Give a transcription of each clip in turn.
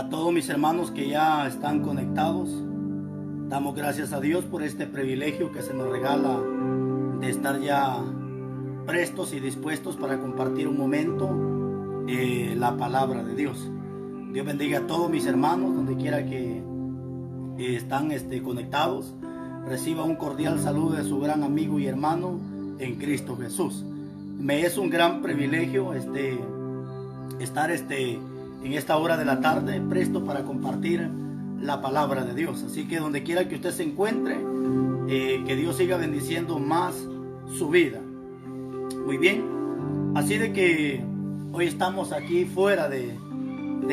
A todos mis hermanos que ya están conectados, damos gracias a Dios por este privilegio que se nos regala de estar ya prestos y dispuestos para compartir un momento la palabra de Dios. Dios bendiga a todos mis hermanos, donde quiera que están conectados. Reciba un cordial saludo de su gran amigo y hermano en Cristo Jesús. Me es un gran privilegio estar en esta hora de la tarde presto para compartir la palabra de Dios. Así que donde quiera que usted se encuentre, que Dios siga bendiciendo más su vida. Muy bien, así de que hoy estamos aquí fuera de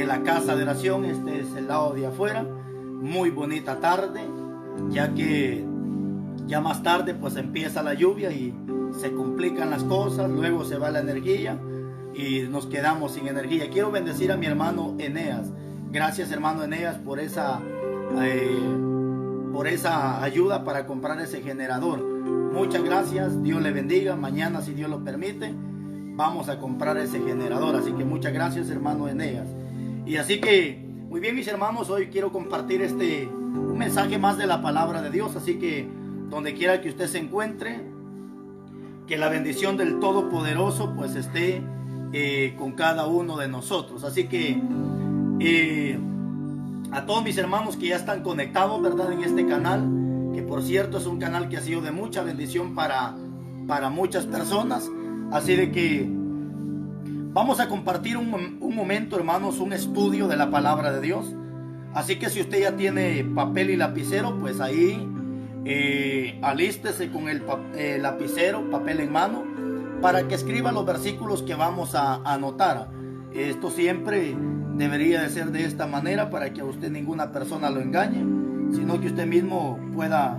la casa de oración. Este es el lado de afuera. Muy bonita tarde, ya que ya más tarde pues empieza la lluvia y se complican las cosas, luego se va la energía y nos quedamos sin energía. Quiero bendecir a mi hermano Eneas. Gracias, hermano Eneas, por esa ayuda para comprar ese generador. Muchas gracias, Dios le bendiga. Mañana, si Dios lo permite, vamos a comprar ese generador. Así que muchas gracias, hermano Eneas. Y así que, muy bien, mis hermanos, hoy quiero compartir un mensaje más de la palabra de Dios. Así que donde quiera que usted se encuentre, que la bendición del Todopoderoso pues esté con cada uno de nosotros. Así que a todos mis hermanos que ya están conectados, ¿verdad?, en este canal, que por cierto es un canal que ha sido de mucha bendición para muchas personas. Así de que vamos a compartir un momento, hermanos, un estudio de la palabra de Dios. Así que si usted ya tiene papel y lapicero, pues ahí alístese con el lapicero, papel en mano, para que escriba los versículos que vamos a anotar. Esto siempre debería de ser de esta manera, para que a usted ninguna persona lo engañe, sino que usted mismo pueda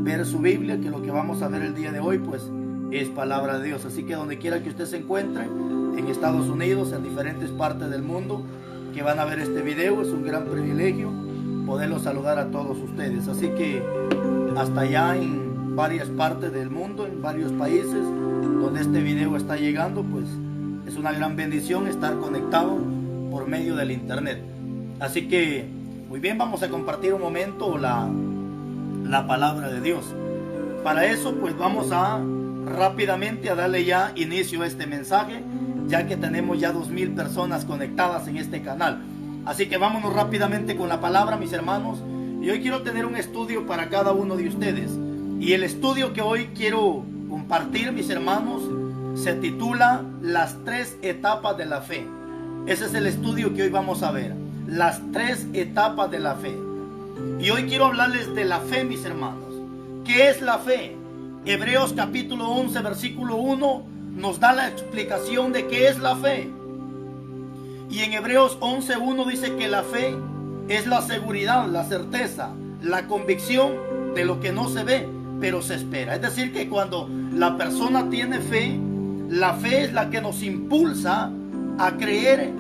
ver su Biblia, que lo que vamos a ver el día de hoy pues es palabra de Dios. Así que donde quiera que usted se encuentre, en Estados Unidos, en diferentes partes del mundo que van a ver este video, es un gran privilegio poderlos saludar a todos ustedes. Así que hasta allá en varias partes del mundo, en varios países donde este video está llegando, pues es una gran bendición estar conectado por medio del internet. Así que muy bien, vamos a compartir un momento la palabra de Dios. Para eso pues vamos a rápidamente a darle ya inicio a este mensaje, ya que tenemos ya 2000 personas conectadas en este canal. Así que vámonos rápidamente con la palabra, mis hermanos. Y hoy quiero tener un estudio para cada uno de ustedes. Y el estudio que hoy quiero compartir, mis hermanos, se titula Las 3 etapas de la fe. Ese es el estudio que hoy vamos a ver. Las 3 etapas de la fe. Y hoy quiero hablarles de la fe, mis hermanos. ¿Qué es la fe? Hebreos capítulo 11, versículo 1 nos da la explicación de qué es la fe. Y en Hebreos 11:1 dice que la fe es la seguridad, la certeza, la convicción de lo que no se ve, pero se espera. Es decir, que cuando la persona tiene fe, la fe es la que nos impulsa a creer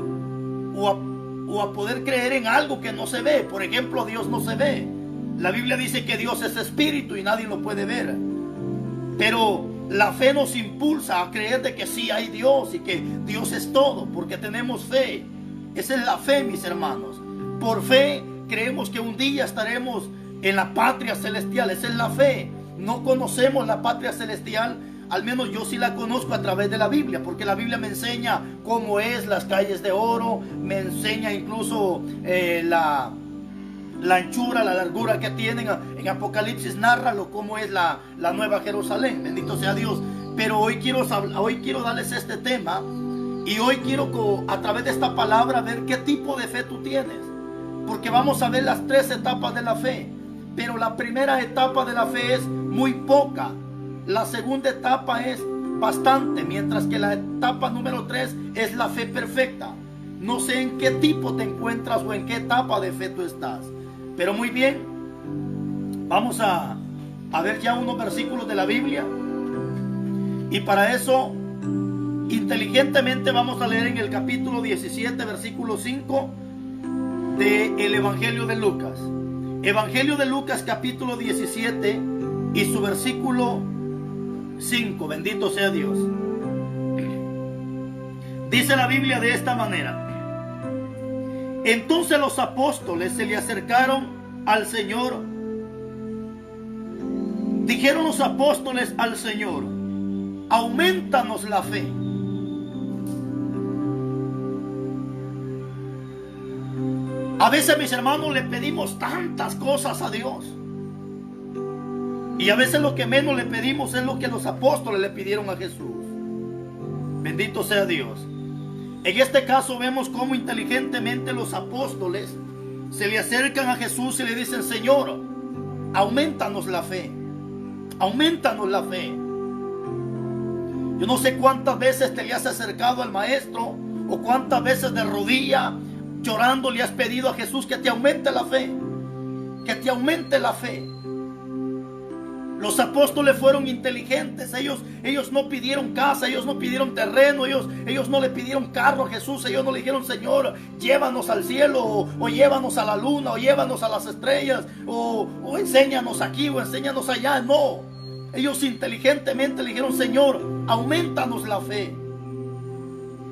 o a poder creer en algo que no se ve. Por ejemplo, Dios no se ve. La Biblia dice que Dios es espíritu y nadie lo puede ver. Pero la fe nos impulsa a creer de que sí hay Dios y que Dios es todo, porque tenemos fe. Esa es la fe, mis hermanos. Por fe creemos que un día estaremos en la patria celestial. Esa es la fe. No conocemos la patria celestial, al menos yo sí la conozco a través de la Biblia, porque la Biblia me enseña cómo es las calles de oro, me enseña incluso la anchura, la largura que tienen. En Apocalipsis narra cómo es la nueva Jerusalén. Bendito sea Dios. Pero hoy quiero darles este tema, y hoy quiero a través de esta palabra ver qué tipo de fe tú tienes, porque vamos a ver las 3 etapas de la fe. Pero la primera etapa de la fe es muy poca, la segunda etapa es bastante, mientras que la etapa número 3 es la fe perfecta. No sé en qué tipo te encuentras o en qué etapa de fe tú estás. Pero muy bien, vamos a ver ya unos versículos de la Biblia. Y para eso, inteligentemente vamos a leer en el capítulo 17, versículo 5 del Evangelio de Lucas. Evangelio de Lucas, capítulo 17 y su versículo 5. Bendito sea Dios. Dice la Biblia de esta manera: Entonces los apóstoles se le acercaron al Señor. Dijeron los apóstoles al Señor: aumentanos la fe. A veces, mis hermanos, le pedimos tantas cosas a Dios, y a veces lo que menos le pedimos es lo que los apóstoles le pidieron a Jesús. Bendito sea Dios. En este caso vemos cómo inteligentemente los apóstoles se le acercan a Jesús y le dicen: Señor, aumentanos la fe. Aumentanos la fe. Yo no sé cuántas veces te le has acercado al Maestro, o cuántas veces de rodilla, llorando, le has pedido a Jesús que te aumente la fe. Que te aumente la fe. Los apóstoles fueron inteligentes. Ellos no pidieron casa, ellos no pidieron terreno, ellos no le pidieron carro a Jesús. Ellos no le dijeron: Señor, llévanos al cielo, o llévanos a la luna, o llévanos a las estrellas, o enséñanos aquí, o enséñanos allá. No, ellos inteligentemente le dijeron: Señor, aumentanos la fe.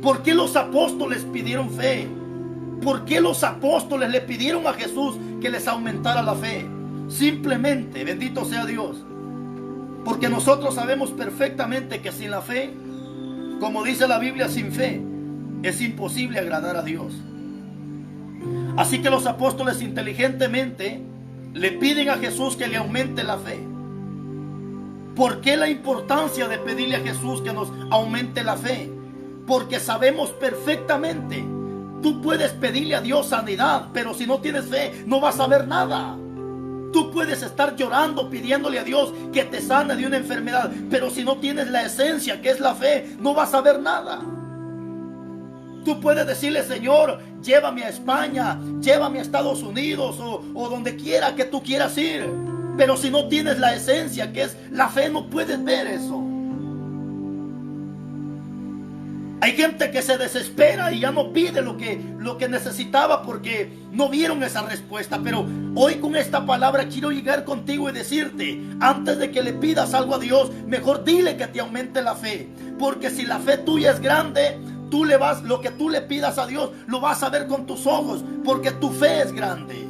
¿Por qué los apóstoles pidieron fe? ¿Por qué los apóstoles le pidieron a Jesús que les aumentara la fe? Simplemente, bendito sea Dios, porque nosotros sabemos perfectamente que sin la fe, como dice la Biblia, sin fe es imposible agradar a Dios. Así que los apóstoles inteligentemente le piden a Jesús que le aumente la fe. ¿Por qué la importancia de pedirle a Jesús que nos aumente la fe? Porque sabemos perfectamente, tú puedes pedirle a Dios sanidad, pero si no tienes fe no vas a ver nada. Tú puedes estar llorando pidiéndole a Dios que te sane de una enfermedad, pero si no tienes la esencia que es la fe, no vas a ver nada. Tú puedes decirle: Señor, llévame a España, llévame a Estados Unidos, o donde quiera que tú quieras ir, pero si no tienes la esencia que es la fe, no puedes ver eso. Hay gente que se desespera y ya no pide lo que necesitaba porque no vieron esa respuesta. Pero hoy con esta palabra quiero llegar contigo y decirte: antes de que le pidas algo a Dios, mejor dile que te aumente la fe. Porque si la fe tuya es grande, lo que tú le pidas a Dios lo vas a ver con tus ojos, porque tu fe es grande.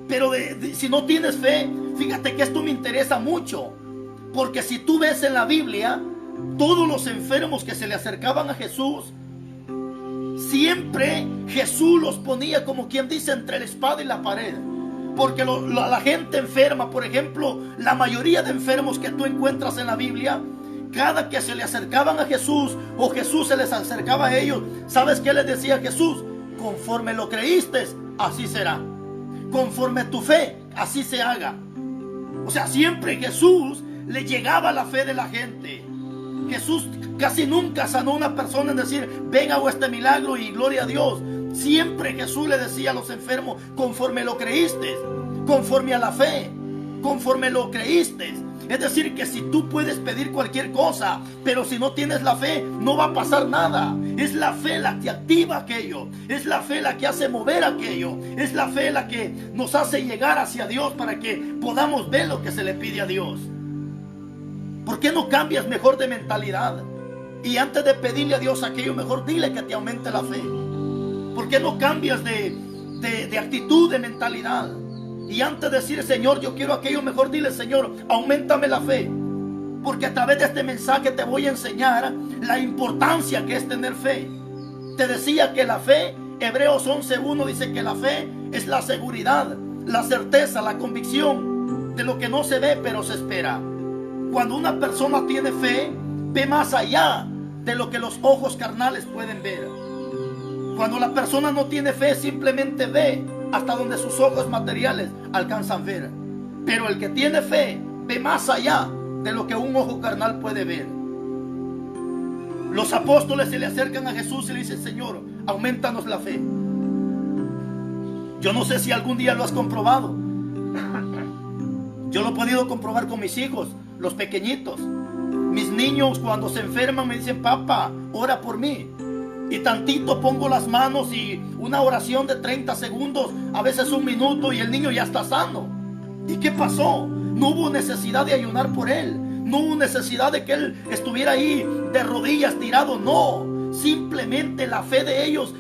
Pero si no tienes fe, fíjate que esto me interesa mucho, porque si tú ves en la Biblia, todos los enfermos que se le acercaban a Jesús, siempre Jesús los ponía, como quien dice, entre la espada y la pared. Porque la gente enferma, por ejemplo, la mayoría de enfermos que tú encuentras en la Biblia, cada que se le acercaban a Jesús, o Jesús se les acercaba a ellos, ¿sabes qué les decía Jesús? Conforme lo creíste, así será. Conforme tu fe, así se haga. O sea, siempre Jesús le llegaba la fe de la gente. Jesús casi nunca sanó a una persona en decir: ven, hago este milagro y gloria a Dios. Siempre Jesús le decía a los enfermos: conforme lo creíste, conforme a la fe, conforme lo creíste. Es decir, que si tú puedes pedir cualquier cosa, pero si no tienes la fe, no va a pasar nada. Es la fe la que activa aquello, es la fe la que hace mover aquello, es la fe la que nos hace llegar hacia Dios para que podamos ver lo que se le pide a Dios. ¿Por qué no cambias mejor de mentalidad? Y antes de pedirle a Dios aquello, mejor dile que te aumente la fe. ¿Por qué no cambias de actitud, de mentalidad? Y antes de decir: Señor, yo quiero aquello, mejor dile: Señor, auméntame la fe. Porque a través de este mensaje te voy a enseñar la importancia que es tener fe. Te decía que la fe, Hebreos 11:1 dice que la fe es la seguridad, la certeza, la convicción de lo que no se ve pero se espera. Cuando una persona tiene fe, ve más allá de lo que los ojos carnales pueden ver. Cuando la persona no tiene fe, simplemente ve hasta donde sus ojos materiales alcanzan a ver. Pero el que tiene fe, ve más allá de lo que un ojo carnal puede ver. Los apóstoles se le acercan a Jesús y le dicen: Señor, aumentanos la fe. Yo no sé si algún día lo has comprobado. Yo lo he podido comprobar con mis hijos, los pequeñitos. Mis niños, cuando se enferman, me dicen: papá, ora por mí. Y tantito pongo las manos y una oración de 30 segundos, a veces 1 minuto, y el niño ya está sano. ¿Y qué pasó? No hubo necesidad de ayunar por él. No hubo necesidad de que él estuviera ahí de rodillas tirado. No, simplemente la fe de ellos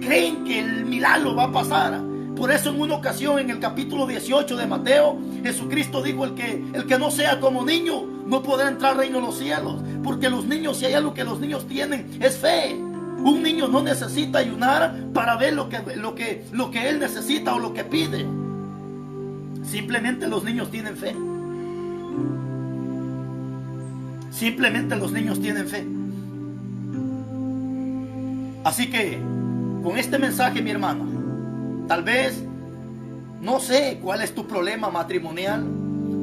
creen que el milagro va a pasar. Por eso en una ocasión, en el capítulo 18 de Mateo, Jesucristo dijo: el que no sea como niño no podrá entrar al reino de los cielos. Porque los niños, si hay algo que los niños tienen, es fe. Un niño no necesita ayunar para ver lo que él necesita o lo que pide. Simplemente los niños tienen fe. Simplemente los niños tienen fe. Así que con este mensaje, mi hermano, tal vez no sé cuál es tu problema matrimonial.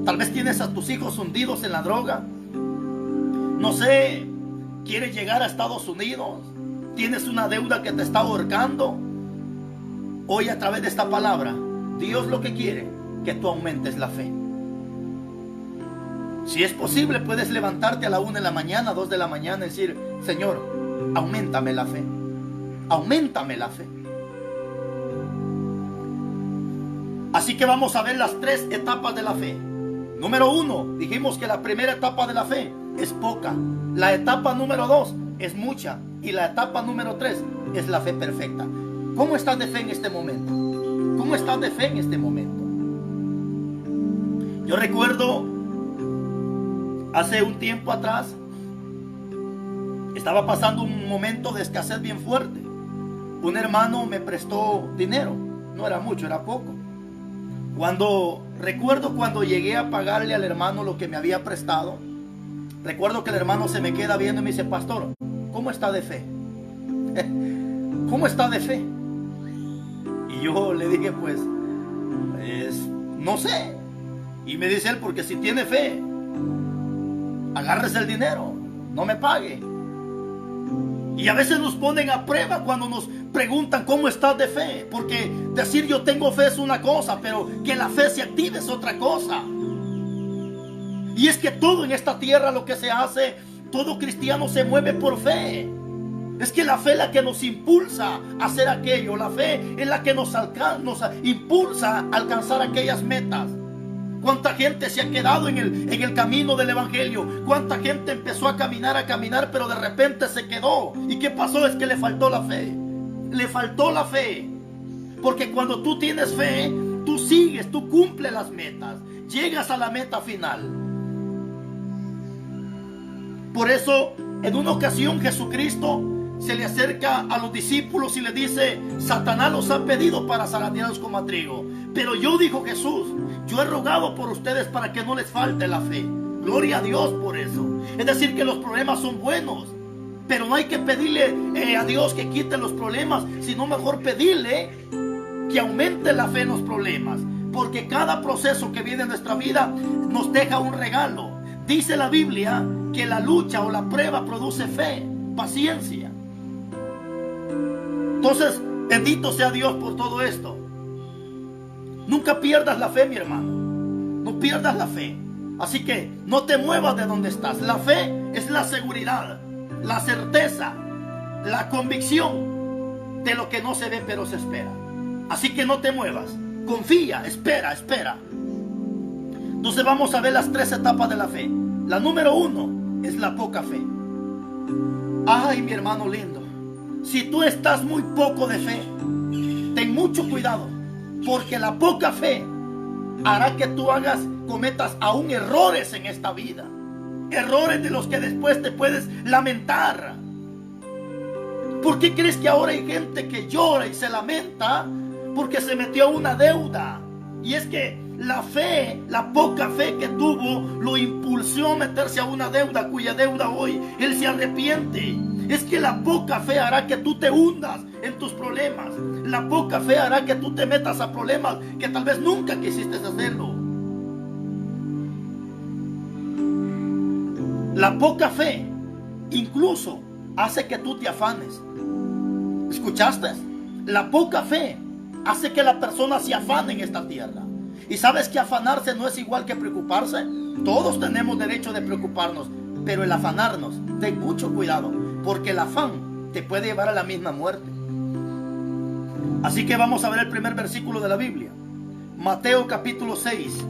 Tal vez tienes a tus hijos hundidos en la droga. No sé, quieres llegar a Estados Unidos. Tienes una deuda que te está ahorcando. Hoy, a través de esta palabra, Dios lo que quiere, que tú aumentes la fe. Si es posible, puedes levantarte a la 1 de la mañana, 2 de la mañana y decir: Señor, auméntame la fe. Auméntame la fe. Así que vamos a ver las 3 etapas de la fe. Número 1, dijimos que la primera etapa de la fe es poca. La etapa número 2 es mucha. Y la etapa número 3 es la fe perfecta. ¿Cómo estás de fe en este momento? ¿Cómo estás de fe en este momento? Yo recuerdo hace un tiempo atrás, estaba pasando un momento de escasez bien fuerte. Un hermano me prestó dinero. No era mucho, era poco. Recuerdo cuando llegué a pagarle al hermano lo que me había prestado, recuerdo que el hermano se me queda viendo y me dice: pastor, ¿cómo está de fe? ¿Cómo está de fe? Y yo le dije: pues no sé. Y me dice él: porque si tiene fe, agárrese el dinero, no me pague. Y a veces nos ponen a prueba cuando nos preguntan cómo estás de fe. Porque decir yo tengo fe es una cosa, pero que la fe se active es otra cosa. Y es que todo en esta tierra, lo que se hace, todo cristiano se mueve por fe. Es que la fe es la que nos impulsa a hacer aquello. La fe es la que nos impulsa a alcanzar aquellas metas. ¿Cuánta gente se ha quedado en el camino del evangelio? ¿Cuánta gente empezó a caminar, pero de repente se quedó? ¿Y qué pasó? Es que le faltó la fe. Le faltó la fe. Porque cuando tú tienes fe, tú sigues, tú cumples las metas. Llegas a la meta final. Por eso, en una ocasión Jesucristo se le acerca a los discípulos y le dice: Satanás los ha pedido para zarandearlos como a trigo, pero yo, dijo Jesús, yo he rogado por ustedes para que no les falte la fe. Gloria a Dios por eso. Es decir, que los problemas son buenos, pero no hay que pedirle a Dios que quite los problemas, sino mejor pedirle que aumente la fe en los problemas, porque cada proceso que viene en nuestra vida nos deja un regalo. Dice la Biblia que la lucha o la prueba produce fe, paciencia. Entonces, bendito sea Dios por todo esto. Nunca pierdas la fe, mi hermano. No pierdas la fe. Así que no te muevas de donde estás. La fe es la seguridad, la certeza, la convicción de lo que no se ve pero se espera. Así que no te muevas. Confía, espera. Entonces vamos a ver las 3 etapas de la fe. La número 1 es la poca fe. Ay, mi hermano lindo, si tú estás muy poco de fe, ten mucho cuidado, porque la poca fe hará que tú cometas aún errores en esta vida. Errores de los que después te puedes lamentar. ¿Por qué crees que ahora hay gente que llora y se lamenta? Porque se metió a una deuda. Y es que la fe, la poca fe que tuvo, lo impulsó a meterse a una deuda, cuya deuda hoy él se arrepiente. Es que la poca fe hará que tú te hundas en tus problemas. La poca fe hará que tú te metas a problemas que tal vez nunca quisiste hacerlo. La poca fe incluso hace que tú te afanes. ¿Escuchaste? La poca fe hace que la persona se afane en esta tierra. Y sabes que afanarse no es igual que preocuparse. Todos tenemos derecho de preocuparnos, pero el afanarnos, ten mucho cuidado, porque el afán te puede llevar a la misma muerte. Así que vamos a ver el primer versículo de la Biblia, Mateo capítulo 6.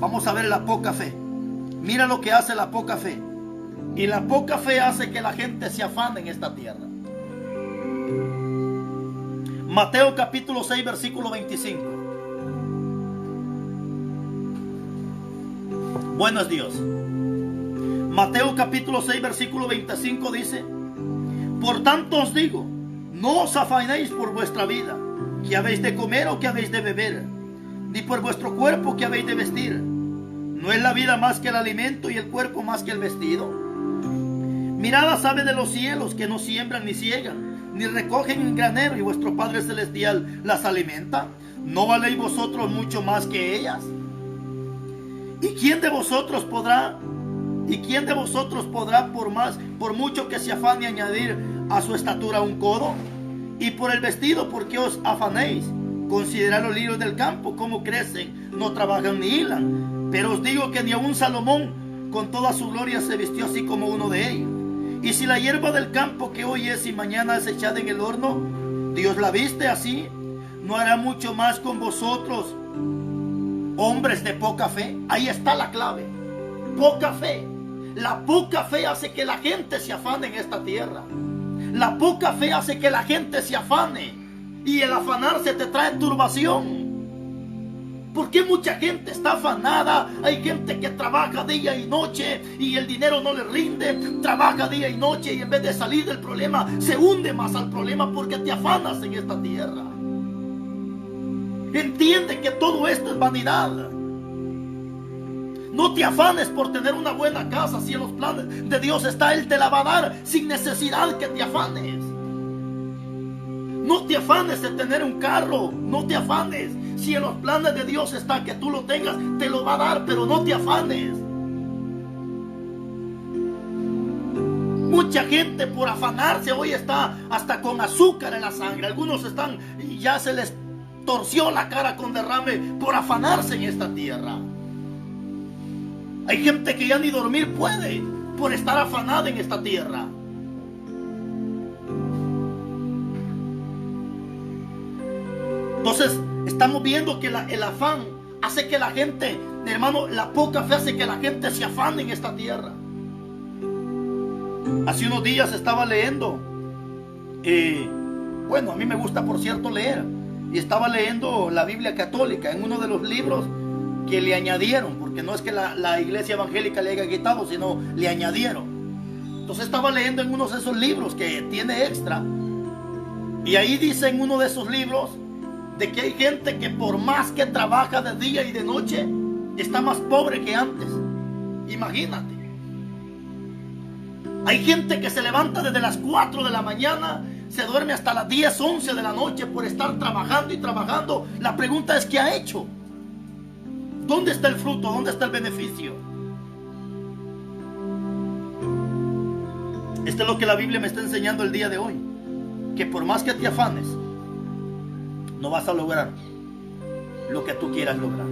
Vamos a ver la poca fe. Mira lo que hace la poca fe. Y la poca fe hace que la gente se afane en esta tierra. Mateo capítulo 6, versículo 25. Bueno es Dios. Mateo capítulo 6, versículo 25 dice: por tanto os digo, no os afanéis por vuestra vida, que habéis de comer o que habéis de beber, ni por vuestro cuerpo que habéis de vestir. ¿No es la vida más que el alimento y el cuerpo más que el vestido? Mirad las aves de los cielos, que no siembran ni ciegan, ni recogen en granero, y vuestro Padre Celestial las alimenta. ¿No valéis vosotros mucho más que ellas? ¿Y quién de vosotros podrá por mucho que se afane, añadir a su estatura un codo? Y por el vestido, ¿por qué os afanéis? Considerad los lirios del campo, cómo crecen, no trabajan ni hilan. Pero os digo que ni aun Salomón con toda su gloria se vistió así como uno de ellos. Y si la hierba del campo, que hoy es y mañana es echada en el horno, Dios la viste así, ¿no hará mucho más con vosotros, hombres de poca fe? Ahí está la clave. Poca fe. La poca fe hace que la gente se afane en esta tierra. La poca fe hace que la gente se afane. Y el afanarse te trae turbación. ¿Por qué mucha gente está afanada? Hay gente que trabaja día y noche y el dinero no le rinde. Trabaja día y noche y en vez de salir del problema se hunde más al problema porque te afanas en esta tierra. Entiende que todo esto es vanidad. No te afanes por tener una buena casa. Si en los planes de Dios está, Él te la va a dar sin necesidad que te afanes. No te afanes de tener un carro. No te afanes. Si en los planes de Dios está que tú lo tengas, te lo va a dar, pero no te afanes. Mucha gente por afanarse hoy está hasta con azúcar en la sangre. Algunos están y ya se les torció la cara con derrame por afanarse en esta tierra. Hay gente que ya ni dormir puede por estar afanada en esta tierra. Entonces estamos viendo que el afán hace que la gente, hermano, la poca fe hace que la gente se afane en esta tierra. Hace unos días estaba leyendo, bueno, a mí me gusta por cierto leer, y estaba leyendo la Biblia católica en uno de los libros que le añadieron, porque no es que la iglesia evangélica le haya quitado, sino le añadieron. Entonces estaba leyendo en uno de esos libros que tiene extra, y ahí dice en uno de esos libros de que hay gente que por más que trabaja de día y de noche, está más pobre que antes. Imagínate. Hay gente que se levanta desde las 4 de la mañana, se duerme hasta las 10, 11 de la noche por estar trabajando y trabajando. La pregunta es, ¿qué ha hecho? ¿Dónde está el fruto? ¿Dónde está el beneficio? Esto es lo que la Biblia me está enseñando el día de hoy. Que por más que te afanes, no vas a lograr lo que tú quieras lograr.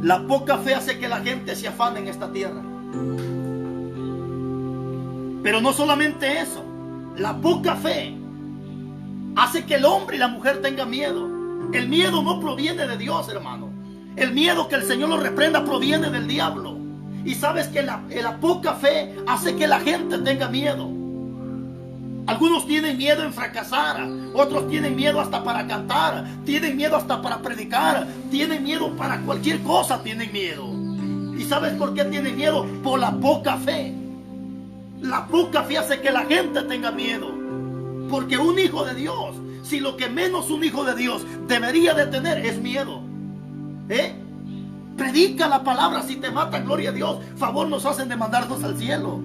La poca fe hace que la gente se afane en esta tierra. Pero no solamente eso. La poca fe hace que el hombre y la mujer tengan miedo. El miedo no proviene de Dios, hermano. El miedo que el Señor lo reprenda proviene del diablo. Y sabes que la poca fe hace que la gente tenga miedo. Algunos tienen miedo en fracasar, otros tienen miedo hasta para cantar, tienen miedo hasta para predicar, tienen miedo para cualquier cosa, tienen miedo. ¿Y sabes por qué tienen miedo? Por la poca fe. La poca fe hace que la gente tenga miedo. Porque un hijo de Dios, si lo que menos un hijo de Dios debería de tener es miedo, predica la palabra. Si te matan, gloria a Dios, favor nos hacen de mandarnos al cielo.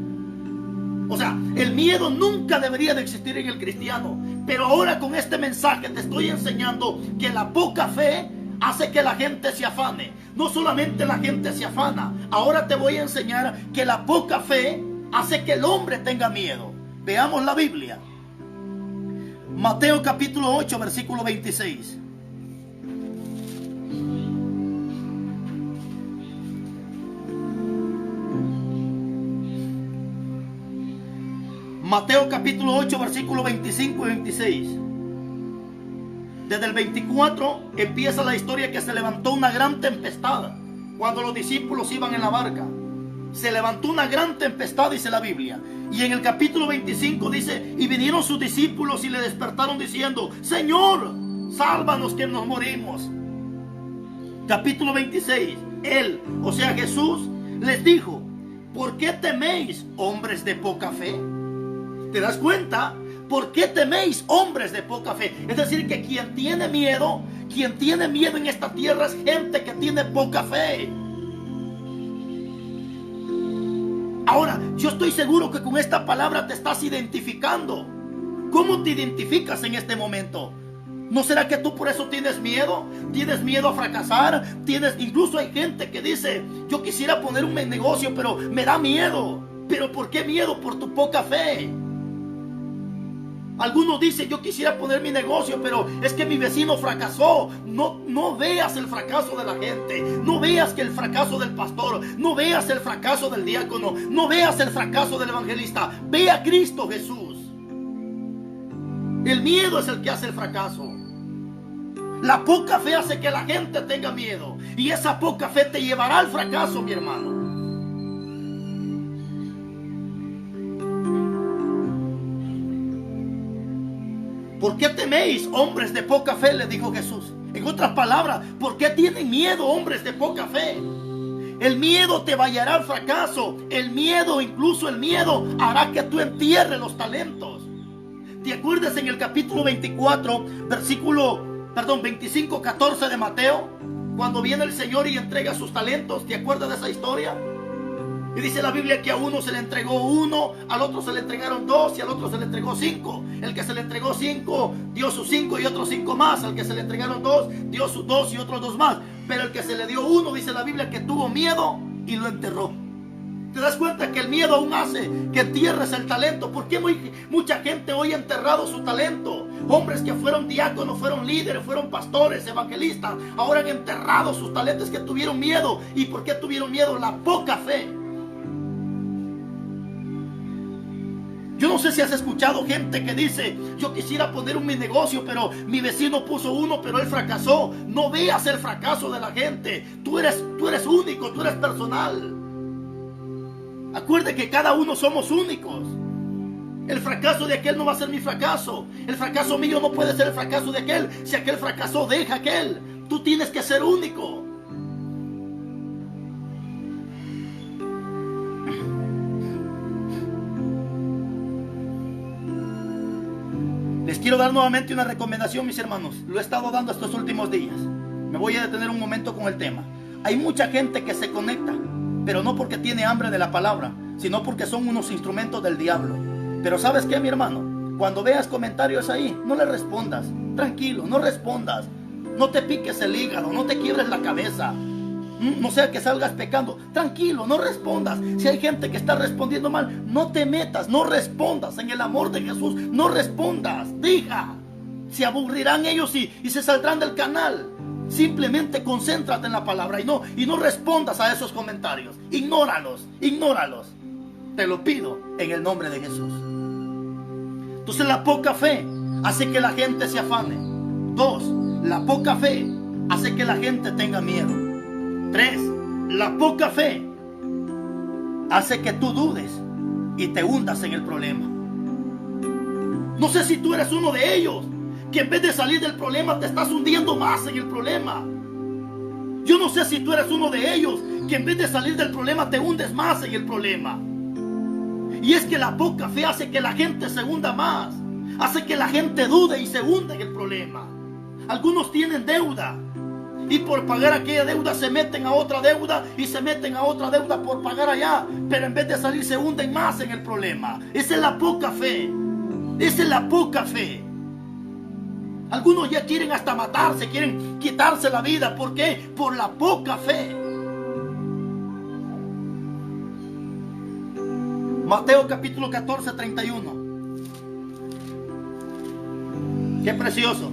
O sea, el miedo nunca debería de existir en el cristiano. Pero ahora con este mensaje te estoy enseñando que la poca fe hace que la gente se afane. No solamente la gente se afana, ahora te voy a enseñar que la poca fe hace que el hombre tenga miedo. Veamos la Biblia. Mateo capítulo 8, versículo 26. Mateo capítulo 8, versículo 25 y 26. Desde el 24 empieza la historia que se levantó una gran tempestad cuando los discípulos iban en la barca. se levantó una gran tempestad, dice la Biblia. Y en el capítulo 25 dice, y vinieron sus discípulos y le despertaron diciendo, Señor, sálvanos que nos morimos. Capítulo 26, él, o sea Jesús, les dijo, ¿por qué teméis, hombres de poca fe? ¿Te das cuenta? ¿Por qué teméis, hombres de poca fe? Es decir, que quien tiene miedo en esta tierra es gente que tiene poca fe. Ahora, yo estoy seguro que con esta palabra te estás identificando. ¿Cómo te identificas en este momento? ¿No será que tú por eso tienes miedo? ¿Tienes miedo a fracasar? Incluso hay gente que dice, yo quisiera poner un negocio, pero me da miedo. ¿Pero por qué miedo? Por tu poca fe. Algunos dicen, yo quisiera poner mi negocio, pero es que mi vecino fracasó. No veas el fracaso de la gente. No veas que el fracaso del pastor. No veas el fracaso del diácono. No veas el fracaso del evangelista. Ve a Cristo Jesús. El miedo es el que hace el fracaso. La poca fe hace que la gente tenga miedo. Y esa poca fe te llevará al fracaso, mi hermano. ¿Por qué teméis, hombres de poca fe? Le dijo Jesús. En otras palabras, ¿por qué tienen miedo, hombres de poca fe? El miedo te va a llevar al fracaso. Incluso el miedo hará que tú entierres los talentos. ¿Te acuerdas en el capítulo 25, 14 de Mateo? Cuando viene el Señor y entrega sus talentos. ¿Te acuerdas de esa historia? Y dice la Biblia que a uno se le entregó 1, al otro se le entregaron 2 y al otro se le entregó 5. El que se le entregó 5 dio sus 5 y otros 5 más. Al que se le entregaron 2 dio sus 2 y otros 2 más. Pero el que se le dio 1, dice la Biblia que tuvo miedo y lo enterró. ¿Te das cuenta que el miedo aún hace que entierres el talento? ¿Por qué mucha gente hoy ha enterrado su talento? Hombres que fueron diáconos, fueron líderes, fueron pastores, evangelistas, ahora han enterrado sus talentos, que tuvieron miedo. ¿Y por qué tuvieron miedo? La poca fe. Yo no sé si has escuchado gente que dice, yo quisiera poner mi negocio, pero mi vecino puso uno, pero él fracasó. No veas el fracaso de la gente. Tú eres único, tú eres personal. Acuerde que cada uno somos únicos. El fracaso de aquel no va a ser mi fracaso. El fracaso mío no puede ser el fracaso de aquel. Si aquel fracasó, deja aquel. Tú tienes que ser único. Les quiero dar nuevamente una recomendación, mis hermanos. Lo he estado dando estos últimos días. Me voy a detener un momento con el tema. Hay mucha gente que se conecta, pero no porque tiene hambre de la palabra, sino porque son unos instrumentos del diablo. Pero ¿sabes qué, mi hermano? Cuando veas comentarios ahí, no le respondas. Tranquilo, no respondas. No te piques el hígado, no te quiebres la cabeza. No sea que salgas pecando. Tranquilo, no respondas. Si hay gente que está respondiendo mal, no te metas, no respondas. En el amor de Jesús, no respondas. Deja. Se aburrirán ellos y se saldrán del canal. Simplemente concéntrate en la palabra y no respondas a esos comentarios. Ignóralos. Te lo pido en el nombre de Jesús. Entonces la poca fe hace que la gente se afane. 2. La poca fe hace que la gente tenga miedo. 3. La poca fe hace que tú dudes y te hundas en el problema. No sé si tú eres uno de ellos, que en vez de salir del problema te estás hundiendo más en el problema. Yo no sé si tú eres uno de ellos, que en vez de salir del problema te hundes más en el problema. Y es que la poca fe hace que la gente se hunda más, hace que la gente dude y se hunda en el problema. Algunos tienen deuda y por pagar aquella deuda se meten a otra deuda y se meten a otra deuda por pagar allá, pero en vez de salir se hunden más en el problema. Esa es la poca fe. Esa es la poca fe. Algunos ya quieren hasta matarse, quieren quitarse la vida. ¿Por qué? Por la poca fe. Mateo capítulo 14, 31. Qué precioso.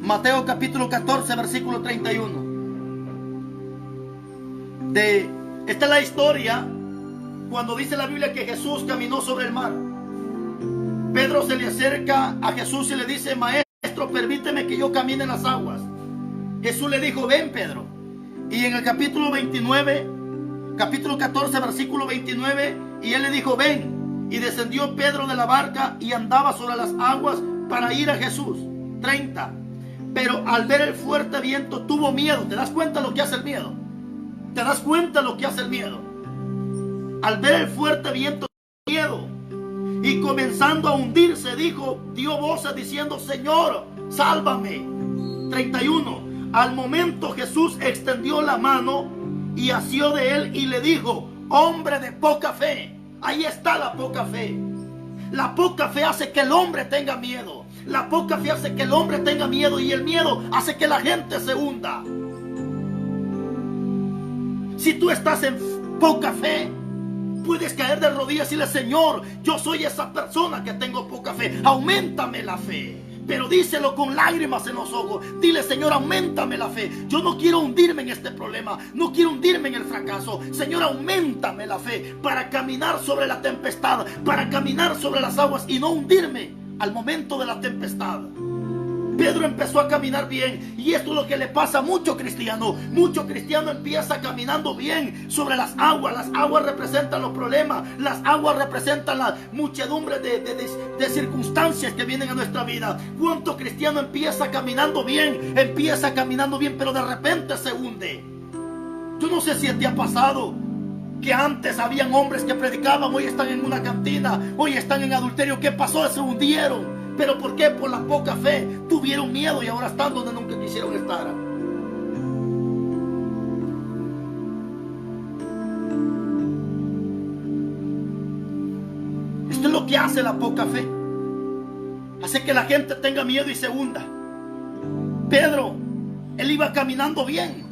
Mateo capítulo 14, versículo 31. Esta es la historia cuando dice la Biblia que Jesús caminó sobre el mar. Pedro se le acerca a Jesús y le dice: Maestro, permíteme que yo camine en las aguas. Jesús le dijo: ven, Pedro. Y en el capítulo 29 capítulo 14, versículo 29. Y él le dijo: ven. Y descendió Pedro de la barca y andaba sobre las aguas para ir a Jesús. 30. Pero al ver el fuerte viento tuvo miedo. ¿Te das cuenta lo que hace el miedo? ¿Te das cuenta lo que hace el miedo? Al ver el fuerte viento tuvo miedo. Y comenzando a hundirse, dio voces diciendo: Señor, sálvame. 31. Al momento Jesús extendió la mano y asió de él y le dijo: hombre de poca fe. Ahí está la poca fe. La poca fe hace que el hombre tenga miedo. La poca fe hace que el hombre tenga miedo, y el miedo hace que la gente se hunda. Si tú estás en poca fe, puedes caer de rodillas y decirle: Señor, yo soy esa persona que tengo poca fe, auméntame la fe. Pero díselo con lágrimas en los ojos. Dile: Señor, auméntame la fe. Yo no quiero hundirme en este problema. No quiero hundirme en el fracaso. Señor, auméntame la fe para caminar sobre la tempestad, para caminar sobre las aguas y no hundirme al momento de la tempestad. Pedro empezó a caminar bien, y esto es lo que le pasa a mucho cristiano. Mucho cristiano empieza caminando bien sobre las aguas. Las aguas representan los problemas, las aguas representan la muchedumbre de circunstancias que vienen a nuestra vida. ¿Cuánto cristiano empieza caminando bien, pero de repente se hunde? Yo no sé si te ha pasado que antes habían hombres que predicaban, hoy están en una cantina, hoy están en adulterio. ¿Qué pasó? Se hundieron. ¿Pero por qué? Por la poca fe. Tuvieron miedo y ahora están donde nunca quisieron estar. Esto es lo que hace la poca fe. Hace que la gente tenga miedo y se hunda. Pedro, él iba caminando bien.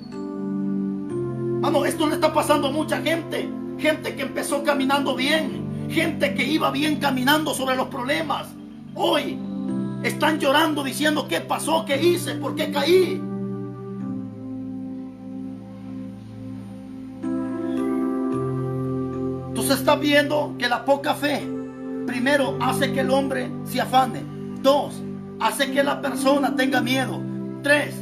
Mano, esto le está pasando a mucha gente. Gente que empezó caminando bien. Gente que iba bien caminando sobre los problemas. Hoy están llorando diciendo: ¿qué pasó? ¿Qué hice? ¿Por qué caí? Entonces estás viendo que la poca fe, primero, hace que el hombre se afane. 2, hace que la persona tenga miedo. 3,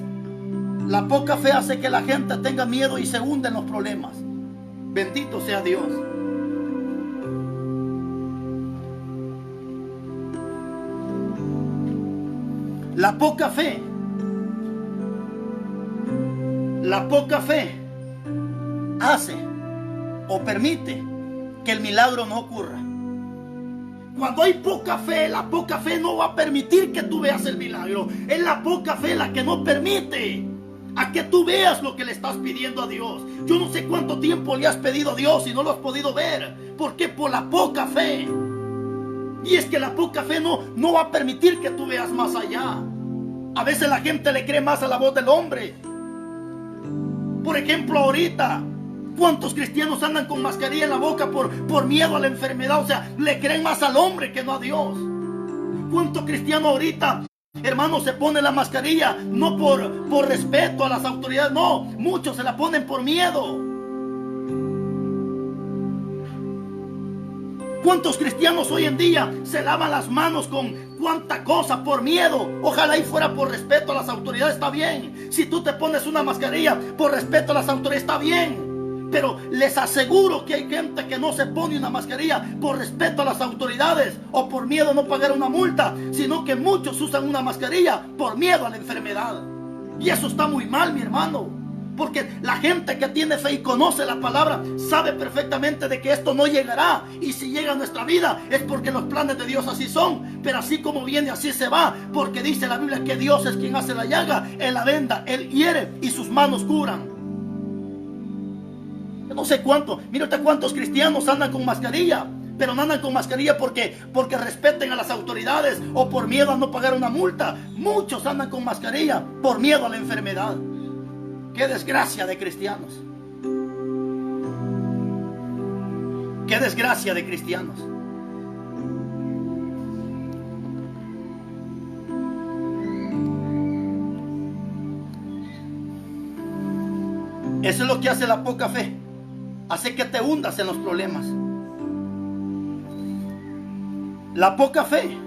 la poca fe hace que la gente tenga miedo y se hunde en los problemas. Bendito sea Dios. La poca fe hace o permite que el milagro no ocurra. Cuando hay poca fe, la poca fe no va a permitir que tú veas el milagro. Es la poca fe la que no permite a que tú veas lo que le estás pidiendo a Dios. Yo no sé cuánto tiempo le has pedido a Dios y no lo has podido ver. ¿Por qué? Por la poca fe. Y es que la poca fe no va a permitir que tú veas más allá. A veces la gente le cree más a la voz del hombre. Por ejemplo, ahorita, ¿cuántos cristianos andan con mascarilla en la boca por miedo a la enfermedad? O sea, le creen más al hombre que no a Dios. ¿Cuántos cristianos ahorita, hermano, se ponen la mascarilla no por respeto a las autoridades? No, muchos se la ponen por miedo. ¿Cuántos cristianos hoy en día se lavan las manos con cuánta cosa por miedo? Ojalá y fuera por respeto a las autoridades, está bien. Si tú te pones una mascarilla por respeto a las autoridades, está bien. Pero les aseguro que hay gente que no se pone una mascarilla por respeto a las autoridades o por miedo a no pagar una multa, sino que muchos usan una mascarilla por miedo a la enfermedad. Y eso está muy mal, mi hermano. Porque la gente que tiene fe y conoce la palabra sabe perfectamente de que esto no llegará. Y si llega a nuestra vida es porque los planes de Dios así son. Pero así como viene, así se va. Porque dice la Biblia que Dios es quien hace la llaga, Él la venda, Él hiere y sus manos curan. Yo no sé cuánto, mírate cuántos cristianos andan con mascarilla. Pero no andan con mascarilla porque respeten a las autoridades o por miedo a no pagar una multa. Muchos andan con mascarilla por miedo a la enfermedad. ¡Qué desgracia de cristianos! ¡Qué desgracia de cristianos! Eso es lo que hace la poca fe. Hace que te hundas en los problemas. La poca fe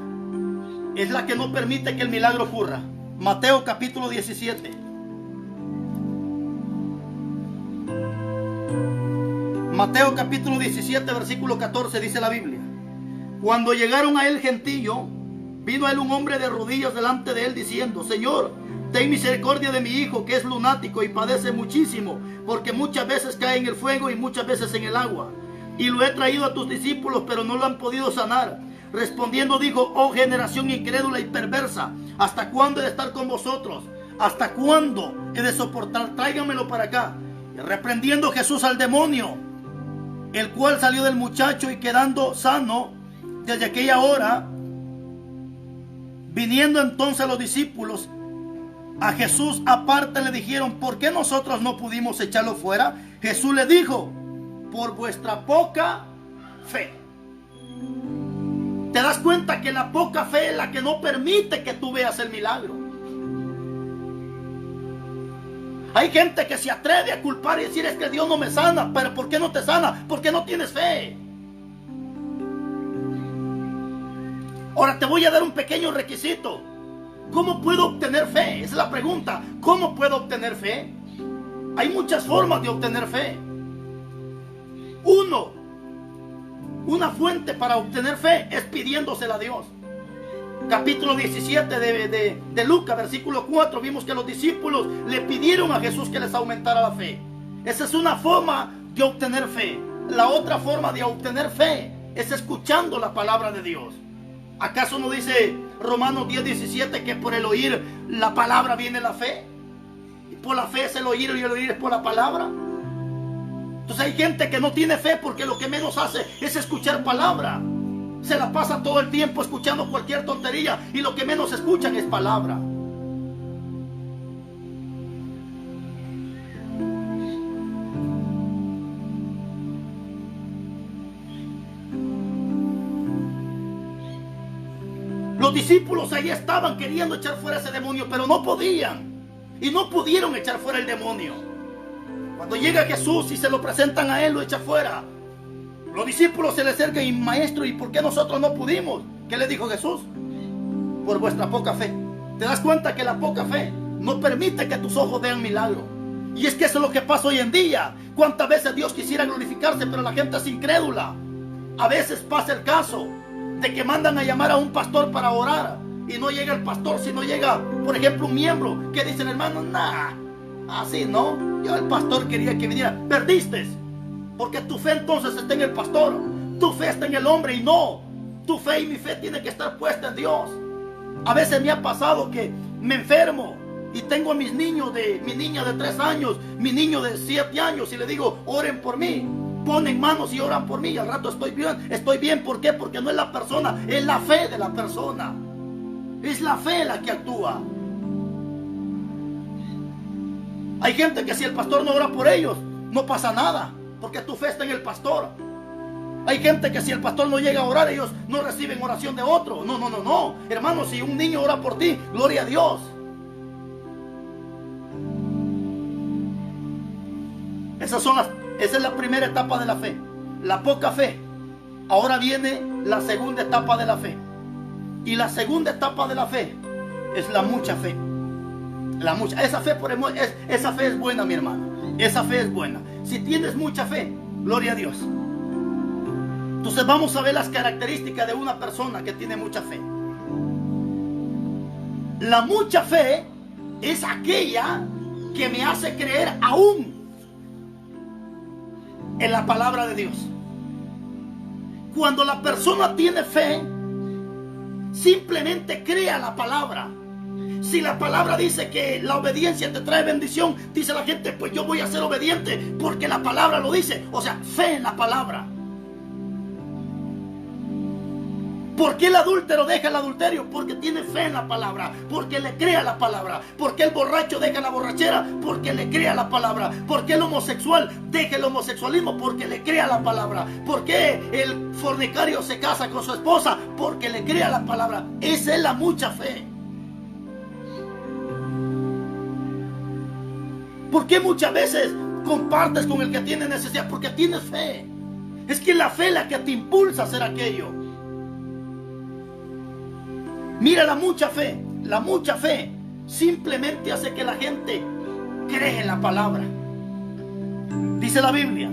es la que no permite que el milagro ocurra. Mateo capítulo 17. Mateo capítulo 17, versículo 14, dice la Biblia: cuando llegaron a él gentío, vino a él un hombre de rodillas delante de él diciendo: Señor, ten misericordia de mi hijo, que es lunático y padece muchísimo, porque muchas veces cae en el fuego y muchas veces en el agua. Y lo he traído a tus discípulos, pero no lo han podido sanar. Respondiendo dijo: oh generación incrédula y perversa, ¿hasta cuándo he de estar con vosotros? ¿Hasta cuándo he de soportar? Tráigamelo para acá. Y reprendiendo Jesús al demonio, el cual salió del muchacho, y quedando sano desde aquella hora, viniendo entonces los discípulos a Jesús aparte, le dijeron: ¿por qué nosotros no pudimos echarlo fuera? Jesús le dijo: por vuestra poca fe. ¿Te das cuenta que la poca fe es la que no permite que tú veas el milagro? Hay gente que se atreve a culpar y decir: es que Dios no me sana. ¿Pero por qué no te sana? Porque no tienes fe. Ahora te voy a dar un pequeño requisito. ¿Cómo puedo obtener fe? Esa es la pregunta. ¿Cómo puedo obtener fe? Hay muchas formas de obtener fe. Una fuente para obtener fe es pidiéndosela a Dios. Capítulo 17 de Lucas, versículo 4, vimos que los discípulos le pidieron a Jesús que les aumentara la fe. Esa es una forma de obtener fe. La otra forma de obtener fe es escuchando la palabra de Dios. ¿Acaso no dice Romanos 10:17 que por el oír la palabra viene la fe? Y por la fe es el oír, y el oír es por la palabra. Entonces hay gente que no tiene fe porque lo que menos hace es escuchar palabra. Se la pasan todo el tiempo escuchando cualquier tontería, y lo que menos escuchan es palabra. Los discípulos ahí estaban queriendo echar fuera ese demonio, pero no podían. Y no pudieron echar fuera el demonio. Cuando llega Jesús y se lo presentan a él, lo echa fuera. Los discípulos se le acercan y: maestro, ¿y por qué nosotros no pudimos? ¿Qué le dijo Jesús? Por vuestra poca fe. ¿Te das cuenta que la poca fe no permite que tus ojos vean milagro? Y es que eso es lo que pasa hoy en día. ¿Cuántas veces Dios quisiera glorificarse, pero la gente es incrédula? A veces pasa el caso de que mandan a llamar a un pastor para orar, y no llega el pastor, sino llega, por ejemplo, un miembro, que dicen: hermano, así no, yo el pastor quería que viniera. Perdiste, porque tu fe entonces está en el pastor, tu fe está en el hombre, y no, tu fe y mi fe tiene que estar puesta en Dios. A veces me ha pasado que me enfermo y tengo a mi niña de 3 años, mi niño de 7 años, y le digo: oren por mí. Ponen manos y oran por mí, y al rato estoy bien. ¿Por qué? Porque no es la persona, es la fe de la persona. Es la fe la que actúa. Hay gente que si el pastor no ora por ellos, no pasa nada, porque tu fe está en el pastor. Hay gente que si el pastor no llega a orar, ellos no reciben oración de otro. No. Hermano, si un niño ora por ti, gloria a Dios. Esa es la primera etapa de la fe, la poca fe. Ahora viene la segunda etapa de la fe. Y la segunda etapa de la fe es la mucha fe. Esa fe es buena, mi hermano. Esa fe es buena. Si tienes mucha fe, gloria a Dios. Entonces vamos a ver las características de una persona que tiene mucha fe. La mucha fe es aquella que me hace creer aún en la palabra de Dios. Cuando la persona tiene fe, simplemente crea la palabra. Si la palabra dice que la obediencia te trae bendición, dice la gente: pues yo voy a ser obediente porque la palabra lo dice. O sea, fe en la palabra. ¿Por qué el adúltero deja el adulterio? Porque tiene fe en la palabra, porque le cree a la palabra. ¿Por qué el borracho deja la borrachera? Porque le cree a la palabra. ¿Por qué el homosexual deja el homosexualismo? Porque le cree a la palabra. ¿Por qué el fornicario se casa con su esposa? Porque le cree a la palabra. Esa es la mucha fe. ¿Por qué muchas veces compartes con el que tiene necesidad? Porque tienes fe. Es que la fe es la que te impulsa a hacer aquello. Mira, la mucha fe simplemente hace que la gente cree en la palabra. Dice la Biblia,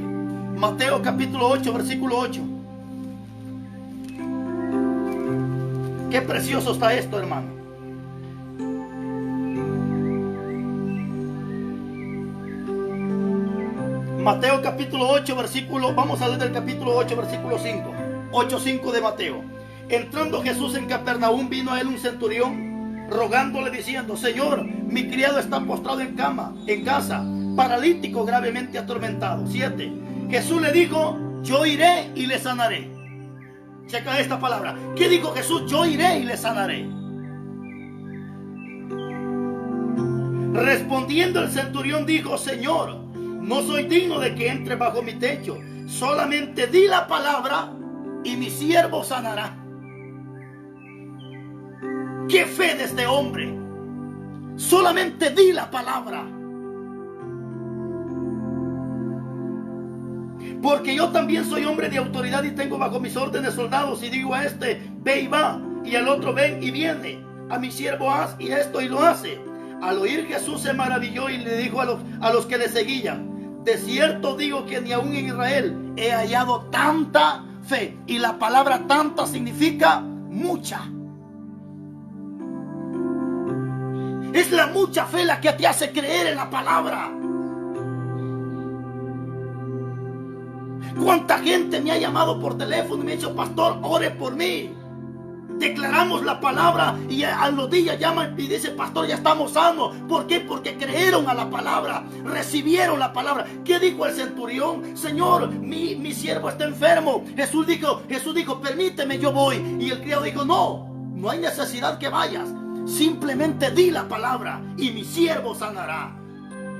Mateo capítulo 8, versículo 8. Qué precioso está esto, hermano. Mateo capítulo 8, versículo, vamos a leer del capítulo 8, versículo 5. 8:5 de Mateo. Entrando Jesús en Capernaum, vino a él un centurión, rogándole diciendo: Señor, mi criado está postrado en casa, paralítico, gravemente atormentado. 7. Jesús le dijo: yo iré y le sanaré. Checa esta palabra. ¿Qué dijo Jesús? Yo iré y le sanaré. Respondiendo el centurión dijo: Señor, no soy digno de que entre bajo mi techo. Solamente di la palabra y mi siervo sanará. ¡Qué fe de este hombre! Solamente di la palabra. Porque yo también soy hombre de autoridad y tengo bajo mis órdenes soldados, y digo a este: ve y va, y al otro: ven y viene. A mi siervo: haz y esto, y lo hace. Al oír Jesús se maravilló y le dijo a los que le seguían: de cierto digo que ni aún en Israel he hallado tanta fe. Y la palabra tanta significa mucha. Es la mucha fe la que te hace creer en la palabra. ¿Cuánta gente me ha llamado por teléfono y me ha dicho: pastor, ore por mí? Declaramos la palabra y a los días llaman y dicen: pastor, ya estamos sanos. ¿Por qué? Porque creyeron a la palabra, recibieron la palabra. ¿Qué dijo el centurión? Señor, mi siervo está enfermo. Jesús dijo: permíteme, yo voy. Y el criado dijo: no hay necesidad que vayas. Simplemente di la palabra y mi siervo sanará.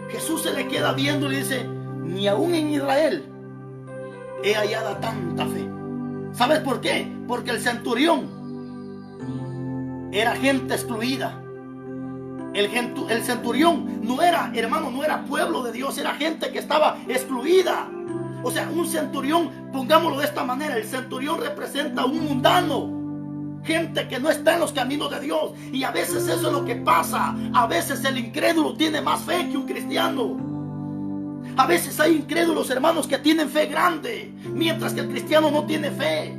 Jesús se le queda viendo y le dice: ni aún en Israel he hallado tanta fe. ¿Sabes por qué? Porque el centurión era gente excluida. El centurión no era, hermano, no era pueblo de Dios, era gente que estaba excluida. O sea, un centurión, pongámoslo de esta manera, el centurión representa a un mundano, gente que no está en los caminos de Dios. Y a veces eso es lo que pasa. A veces el incrédulo tiene más fe que un cristiano. A veces hay incrédulos, hermanos, que tienen fe grande, mientras que el cristiano no tiene fe.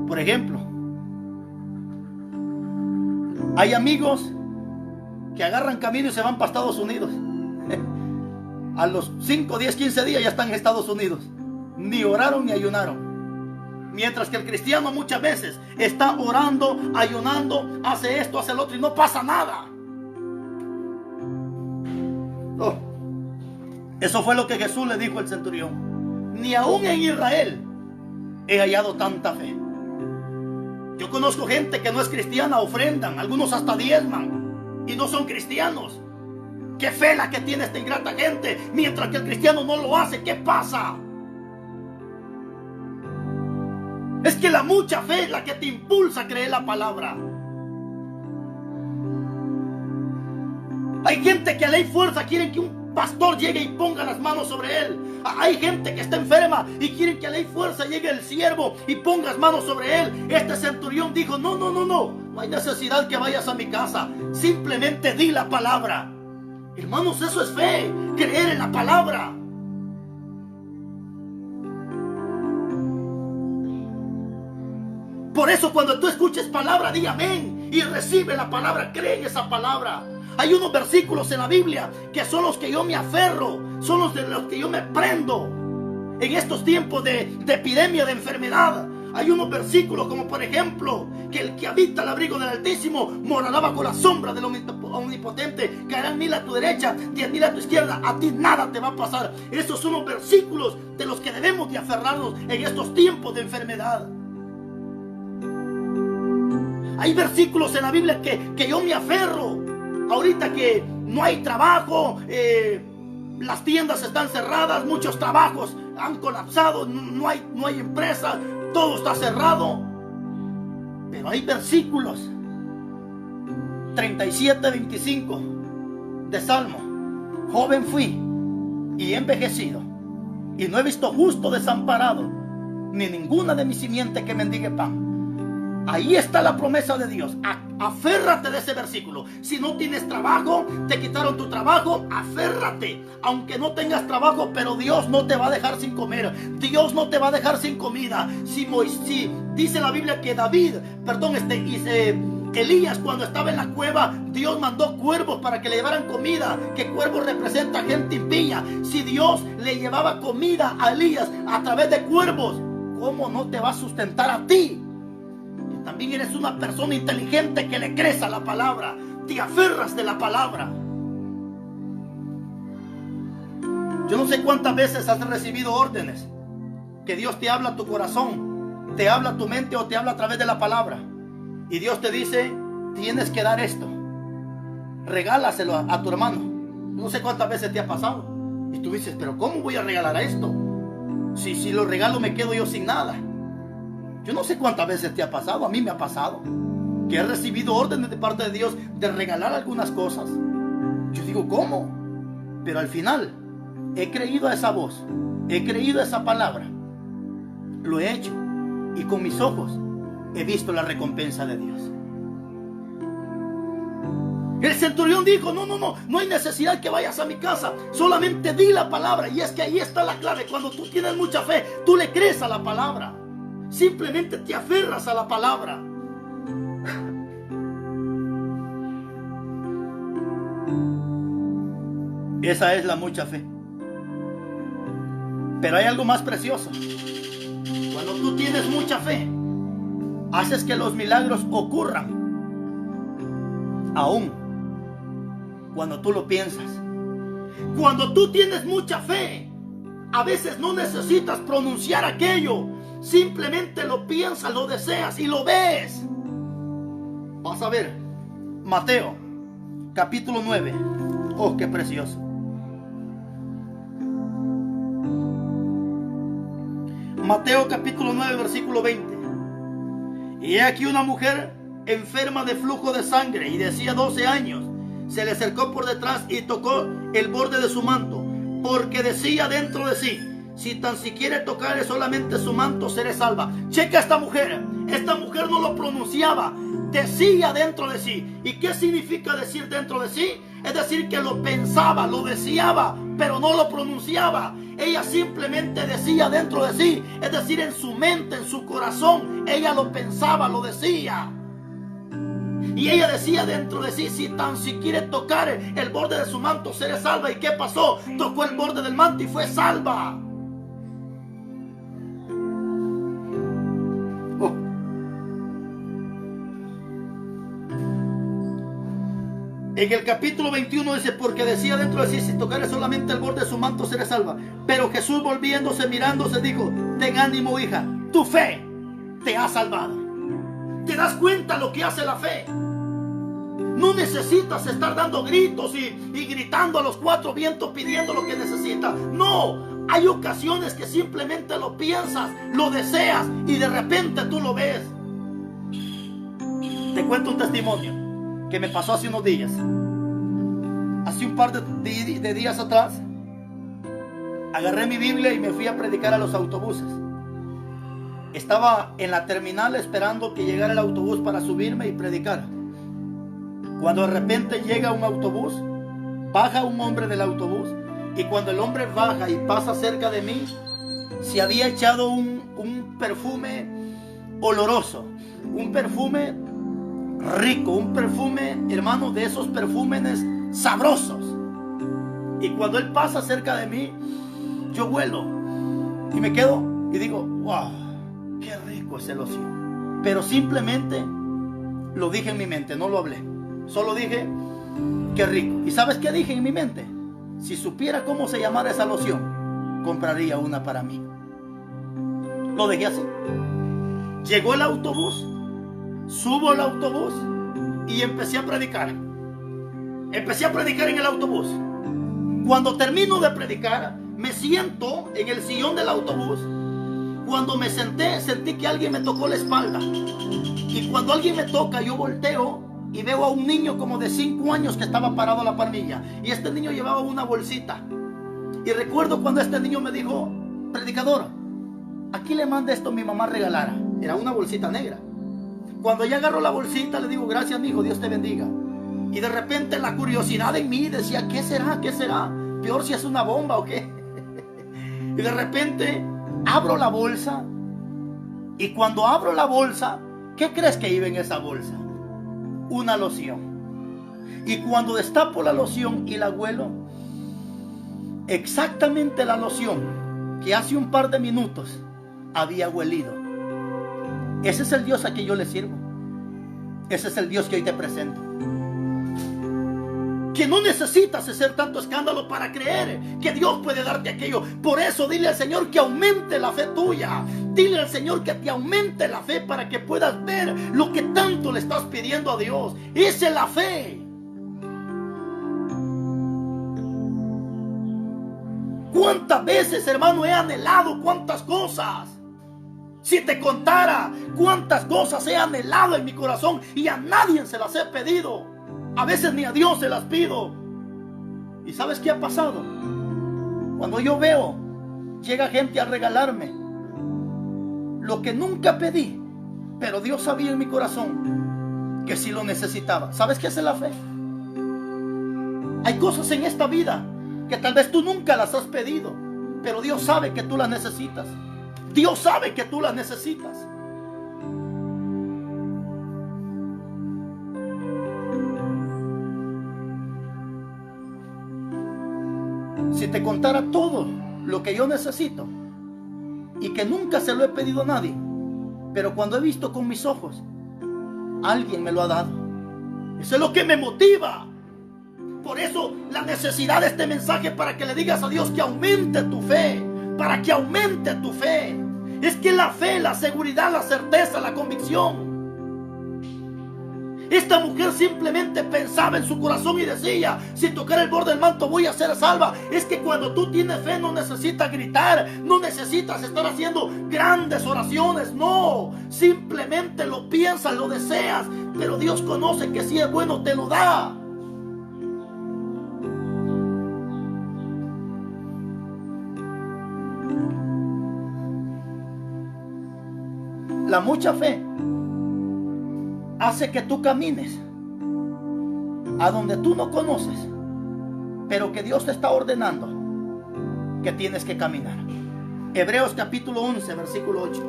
Por ejemplo, hay amigos que agarran camino y se van para Estados Unidos. A los 5, 10, 15 días ya están en Estados Unidos. Ni oraron ni ayunaron. Mientras que el cristiano muchas veces está orando, ayunando, hace esto, hace el otro y no pasa nada. Oh. Eso fue lo que Jesús le dijo al centurión: ni aún en Israel he hallado tanta fe. Yo conozco gente que no es cristiana, ofrendan, algunos hasta diezman y no son cristianos. Qué fe la que tiene esta ingrata gente, mientras que el cristiano no lo hace. ¿Qué pasa? Es que la mucha fe es la que te impulsa a creer la palabra. Hay gente que a ley fuerza quieren que un pastor llegue y ponga las manos sobre él. Hay gente que está enferma y quieren que a ley fuerza llegue el siervo y ponga las manos sobre él. Este centurión dijo: no hay necesidad que vayas a mi casa. Simplemente di la palabra. Hermanos, eso es fe, creer en la palabra. Por eso cuando tú escuches palabra, di amén y recibe la palabra, cree en esa palabra. Hay unos versículos en la Biblia que son los que yo me aferro, son los de los que yo me prendo en estos tiempos de epidemia, de enfermedad. Hay unos versículos como por ejemplo: que el que habita el abrigo del Altísimo morará bajo la sombra del Omnipotente. Caerán 1000 a tu derecha, 10,000 a tu izquierda, a ti nada te va a pasar. Esos son los versículos de los que debemos de aferrarnos en estos tiempos de enfermedad. Hay versículos en la Biblia que yo me aferro. Ahorita que no hay trabajo, las tiendas están cerradas, muchos trabajos han colapsado, no hay empresas, todo está cerrado. Pero hay versículos 37-25 de Salmo: joven fui y he envejecido, y no he visto justo desamparado, ni ninguna de mi simiente que mendigue pan. Ahí está la promesa de Dios. Aférrate de ese versículo. Si no tienes trabajo, te quitaron tu trabajo, aférrate. Aunque no tengas trabajo, pero Dios no te va a dejar sin comer. Dios no te va a dejar sin comida. Si dice la Biblia que Elías, cuando estaba en la cueva, Dios mandó cuervos para que le llevaran comida. Que cuervos representa gente impía. Si Dios le llevaba comida a Elías a través de cuervos, ¿cómo no te va a sustentar a ti? También eres una persona inteligente que le crees a la palabra. Te aferras de la palabra. Yo no sé cuántas veces has recibido órdenes que Dios te habla a tu corazón, te habla a tu mente o te habla a través de la palabra. Y Dios te dice, tienes que dar esto. Regálaselo a tu hermano. No sé cuántas veces te ha pasado. Y tú dices, pero ¿cómo voy a regalar esto? Si lo regalo me quedo yo sin nada. Yo no sé cuántas veces te ha pasado, a mí me ha pasado, que he recibido órdenes de parte de Dios de regalar algunas cosas. Yo digo, ¿cómo? Pero al final, he creído a esa voz, he creído a esa palabra, lo he hecho y con mis ojos he visto la recompensa de Dios. El centurión dijo, no hay necesidad que vayas a mi casa, solamente di la palabra. Y es que ahí está la clave. Cuando tú tienes mucha fe, tú le crees a la palabra. Simplemente te aferras a la palabra. Esa es la mucha fe. Pero hay algo más precioso. Cuando tú tienes mucha fe, haces que los milagros ocurran. Aún cuando tú lo piensas. Cuando tú tienes mucha fe, a veces no necesitas pronunciar aquello. Simplemente lo piensas, lo deseas y lo ves. Vas a ver Mateo capítulo 9. Oh, qué precioso. Mateo capítulo 9 versículo 20. Y he aquí una mujer enferma de flujo de sangre y decía 12 años. Se le acercó por detrás y tocó el borde de su manto, porque decía dentro de sí, si tan siquiera tocare solamente su manto, seré salva. Checa esta mujer no lo pronunciaba, decía dentro de sí. ¿Y qué significa decir dentro de sí? Es decir, que lo pensaba, lo deseaba, pero no lo pronunciaba. Ella simplemente decía dentro de sí, es decir, en su mente, en su corazón, ella lo pensaba, lo decía. Y ella decía dentro de sí, si tan siquiera tocar el borde de su manto, seré salva. ¿Y qué pasó? Tocó el borde del manto y fue salva. Oh. En el capítulo 21 dice, porque decía dentro de sí, si tocare solamente el borde de su manto, seré salva. Pero Jesús, volviéndose, mirándose, dijo, ten ánimo, hija, tu fe te ha salvado. ¿Te das cuenta lo que hace la fe? No necesitas estar dando gritos y gritando a los cuatro vientos pidiendo lo que necesitas. No, hay ocasiones que simplemente lo piensas, lo deseas y de repente tú lo ves. Te cuento un testimonio que me pasó hace unos días. Hace un par de días atrás, agarré mi Biblia y me fui a predicar a los autobuses. Estaba en la terminal esperando que llegara el autobús para subirme y predicar. Cuando de repente llega un autobús, baja un hombre del autobús, y cuando el hombre baja y pasa cerca de mí, se había echado un perfume oloroso, un perfume rico, un perfume, hermano, de esos perfumes sabrosos. Y cuando él pasa cerca de mí, yo huelo y me quedo y digo, wow, qué rico es el loción. Pero simplemente lo dije en mi mente, no lo hablé. Solo dije, qué rico. ¿Y sabes qué dije en mi mente? Si supiera cómo se llamara esa loción, compraría una para mí. Lo dejé así. Llegó el autobús, subo al autobús y empecé a predicar. Empecé a predicar en el autobús. Cuando termino de predicar, me siento en el sillón del autobús. Cuando me senté, sentí que alguien me tocó la espalda. Y cuando alguien me toca, yo volteo y veo a un niño como de 5 años que estaba parado a la parrilla. Y este niño llevaba una bolsita. Y recuerdo cuando este niño me dijo, predicador, aquí le manda esto mi mamá regalara. Era una bolsita negra. Cuando ya agarró la bolsita, le digo, gracias, mijo, Dios te bendiga. Y de repente la curiosidad en mí decía, ¿qué será? ¿Qué será? Peor si es una bomba o qué. Y de repente abro la bolsa. Y cuando abro la bolsa, ¿qué crees que iba en esa bolsa? Una loción. Y cuando destapo la loción y la huelo, exactamente la loción que hace un par de minutos había huelido. Ese es el Dios a quien yo le sirvo. Ese es el Dios que hoy te presento. Que no necesitas hacer tanto escándalo para creer que Dios puede darte aquello. Por eso dile al Señor que aumente la fe tuya. Dile al Señor que te aumente la fe para que puedas ver lo que tanto le estás pidiendo a Dios. Esa es la fe. ¿Cuántas veces, hermano, he anhelado cuántas cosas? Si te contara cuántas cosas he anhelado en mi corazón y a nadie se las he pedido. A veces ni a Dios se las pido. ¿Y sabes qué ha pasado? Cuando yo veo, llega gente a regalarme lo que nunca pedí, pero Dios sabía en mi corazón que sí lo necesitaba. ¿Sabes qué es la fe? Hay cosas en esta vida que tal vez tú nunca las has pedido, pero Dios sabe que tú las necesitas. Dios sabe que tú las necesitas. Si te contara todo lo que yo necesito y que nunca se lo he pedido a nadie, pero cuando he visto con mis ojos, alguien me lo ha dado. Eso es lo que me motiva. Por eso la necesidad de este mensaje, para que le digas a Dios que aumente tu fe, para que aumente tu fe. Es que la fe, la seguridad, la certeza, la convicción. Esta mujer simplemente pensaba en su corazón y decía, si tocar el borde del manto voy a ser salva. Es que cuando tú tienes fe no necesitas gritar, no necesitas estar haciendo grandes oraciones, no. Simplemente lo piensas, lo deseas, pero Dios conoce que si es bueno te lo da. La mucha fe hace que tú camines a donde tú no conoces, pero que Dios te está ordenando que tienes que caminar. Hebreos capítulo 11, versículo 8.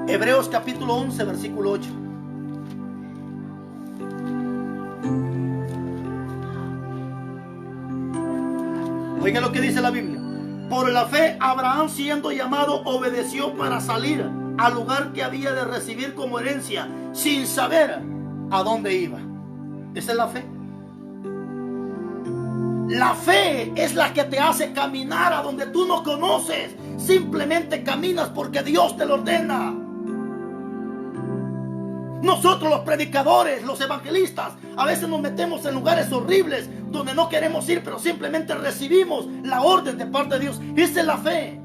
Hebreos capítulo 11, versículo 8. Oiga lo que dice la Biblia. Por la fe, Abraham, siendo llamado, obedeció para salir al lugar que había de recibir como herencia, sin saber a dónde iba. Esa es la fe. La fe es la que te hace caminar a donde tú no conoces. Simplemente caminas porque Dios te lo ordena. Nosotros los predicadores, los evangelistas, a veces nos metemos en lugares horribles donde no queremos ir, pero simplemente recibimos la orden de parte de Dios. Esa es la fe.